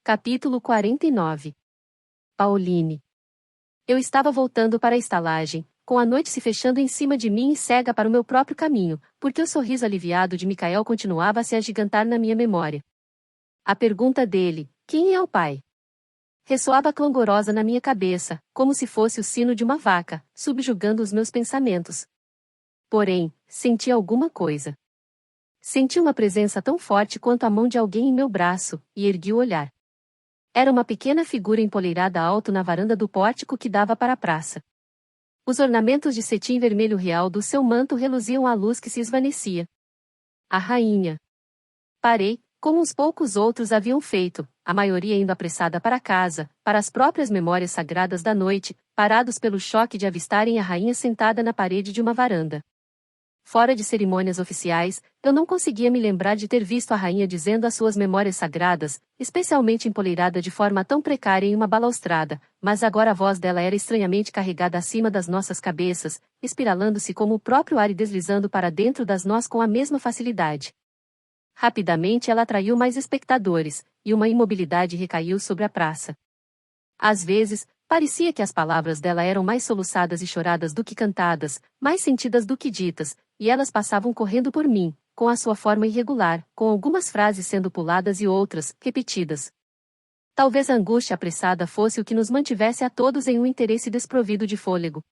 Capítulo 49. Pauline. Eu estava voltando para a estalagem, com a noite se fechando em cima de mim e cega para o meu próprio caminho, porque o sorriso aliviado de Micael continuava a se agigantar na minha memória. A pergunta dele, quem é o pai? Ressoava clangorosa na minha cabeça, como se fosse o sino de uma vaca, subjugando os meus pensamentos. Porém, senti alguma coisa. Senti uma presença tão forte quanto a mão de alguém em meu braço, e ergui o olhar. Era uma pequena figura empoleirada alto na varanda do pórtico que dava para a praça. Os ornamentos de cetim vermelho real do seu manto reluziam à luz que se esvaecia. A rainha. Parei, como uns poucos outros haviam feito, a maioria indo apressada para casa, para as próprias memórias sagradas da noite, parados pelo choque de avistarem a rainha sentada na parede de uma varanda. Fora de cerimônias oficiais, eu não conseguia me lembrar de ter visto a rainha dizendo as suas memórias sagradas, especialmente empoleirada de forma tão precária em uma balaustrada, mas agora a voz dela era estranhamente carregada acima das nossas cabeças, espiralando-se como o próprio ar e deslizando para dentro das nós com a mesma facilidade. Rapidamente ela atraiu mais espectadores, e uma imobilidade recaiu sobre a praça. Às vezes, parecia que as palavras dela eram mais soluçadas e choradas do que cantadas, mais sentidas do que ditas, e elas passavam correndo por mim, com a sua forma irregular, com algumas frases sendo puladas e outras, repetidas. Talvez a angústia apressada fosse o que nos mantivesse a todos em um interesse desprovido de fôlego.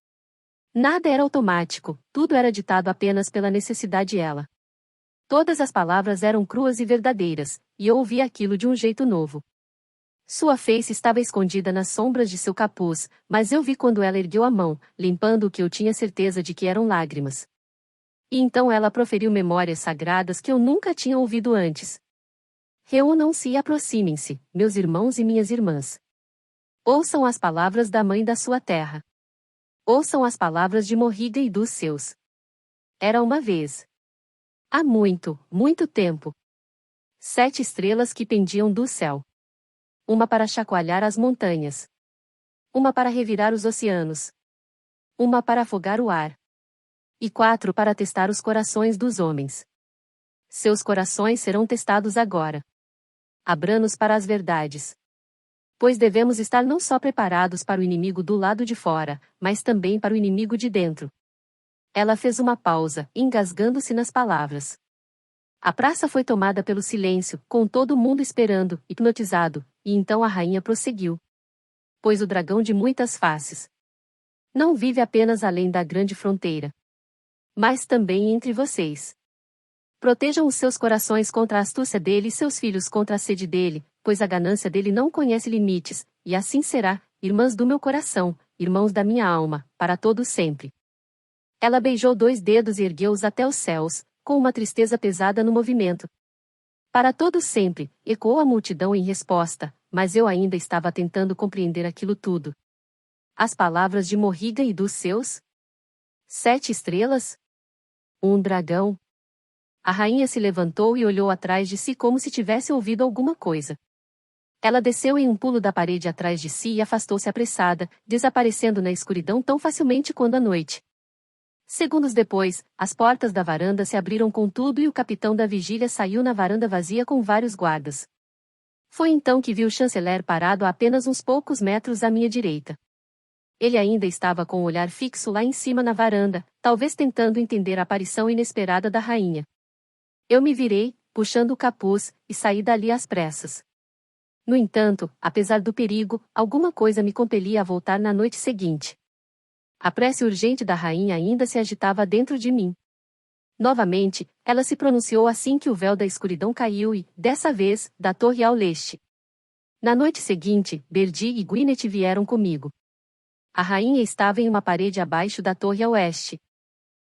Nada era automático, tudo era ditado apenas pela necessidade ela. Todas as palavras eram cruas e verdadeiras, e eu ouvia aquilo de um jeito novo. Sua face estava escondida nas sombras de seu capuz, mas eu vi quando ela ergueu a mão, limpando o que eu tinha certeza de que eram lágrimas. E então ela proferiu memórias sagradas que eu nunca tinha ouvido antes. Reúnam-se e aproximem-se, meus irmãos e minhas irmãs. Ouçam as palavras da mãe da sua terra. Ouçam as palavras de Morriga e dos seus. Era uma vez. Há muito, muito tempo. 7 estrelas que pendiam do céu. Uma para chacoalhar as montanhas. Uma para revirar os oceanos. Uma para afogar o ar. E 4 para testar os corações dos homens. Seus corações serão testados agora. Abra-nos para as verdades. Pois devemos estar não só preparados para o inimigo do lado de fora, mas também para o inimigo de dentro. Ela fez uma pausa, engasgando-se nas palavras. A praça foi tomada pelo silêncio, com todo mundo esperando, hipnotizado, e então a rainha prosseguiu. Pois o dragão de muitas faces não vive apenas além da grande fronteira, mas também entre vocês. Protejam os seus corações contra a astúcia dele e seus filhos contra a sede dele, pois a ganância dele não conhece limites, e assim será, irmãs do meu coração, irmãos da minha alma, para todos sempre. Ela beijou 2 dedos e ergueu-os até os céus, com uma tristeza pesada no movimento. Para todos sempre, ecoou a multidão em resposta, mas eu ainda estava tentando compreender aquilo tudo. As palavras de Morriga e dos seus? 7 estrelas? Um dragão? A rainha se levantou e olhou atrás de si como se tivesse ouvido alguma coisa. Ela desceu em um pulo da parede atrás de si e afastou-se apressada, desaparecendo na escuridão tão facilmente quanto a noite. Segundos depois, as portas da varanda se abriram com tudo e o capitão da vigília saiu na varanda vazia com vários guardas. Foi então que vi o chanceler parado a apenas uns poucos metros à minha direita. Ele ainda estava com o olhar fixo lá em cima na varanda, talvez tentando entender a aparição inesperada da rainha. Eu me virei, puxando o capuz, e saí dali às pressas. No entanto, apesar do perigo, alguma coisa me compelia a voltar na noite seguinte. A prece urgente da rainha ainda se agitava dentro de mim. Novamente, ela se pronunciou assim que o véu da escuridão caiu e, dessa vez, da torre ao leste. Na noite seguinte, Berdi e Gwyneth vieram comigo. A rainha estava em uma parede abaixo da torre a oeste.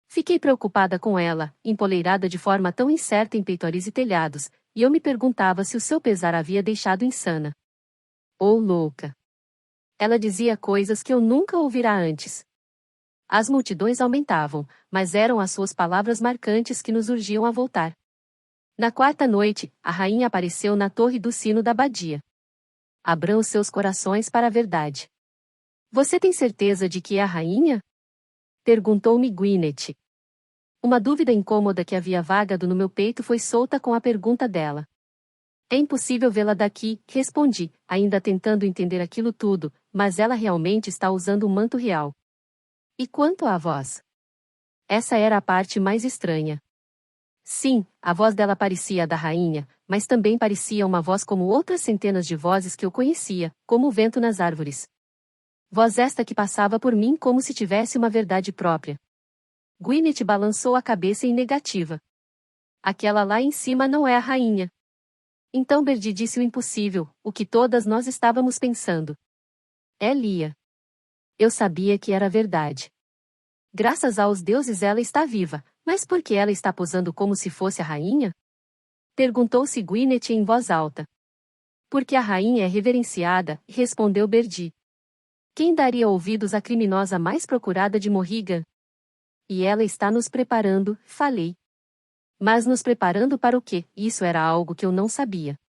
Fiquei preocupada com ela, empoleirada de forma tão incerta em peitoris e telhados, e eu me perguntava se o seu pesar havia deixado insana. Ou louca. Ela dizia coisas que eu nunca ouvira antes. As multidões aumentavam, mas eram as suas palavras marcantes que nos urgiam a voltar. Na 4ª noite, a rainha apareceu na torre do sino da abadia. Abram os seus corações para a verdade. Você tem certeza de que é a rainha? Perguntou-me Gwyneth. Uma dúvida incômoda que havia vagado no meu peito foi solta com a pergunta dela. É impossível vê-la daqui, respondi, ainda tentando entender aquilo tudo, mas ela realmente está usando um manto real. E quanto à voz? Essa era a parte mais estranha. Sim, a voz dela parecia a da rainha, mas também parecia uma voz como outras centenas de vozes que eu conhecia, como o vento nas árvores. Voz esta que passava por mim como se tivesse uma verdade própria. Gwyneth balançou a cabeça em negativa. Aquela lá em cima não é a rainha. Então Berdi disse o impossível, o que todas nós estávamos pensando. É Lia. Eu sabia que era verdade. Graças aos deuses ela está viva, mas por que ela está posando como se fosse a rainha? Perguntou-se Gwyneth em voz alta. Porque a rainha é reverenciada, respondeu Berdi. Quem daria ouvidos à criminosa mais procurada de Morrigan? E ela está nos preparando, falei. Mas nos preparando para o quê? Isso era algo que eu não sabia.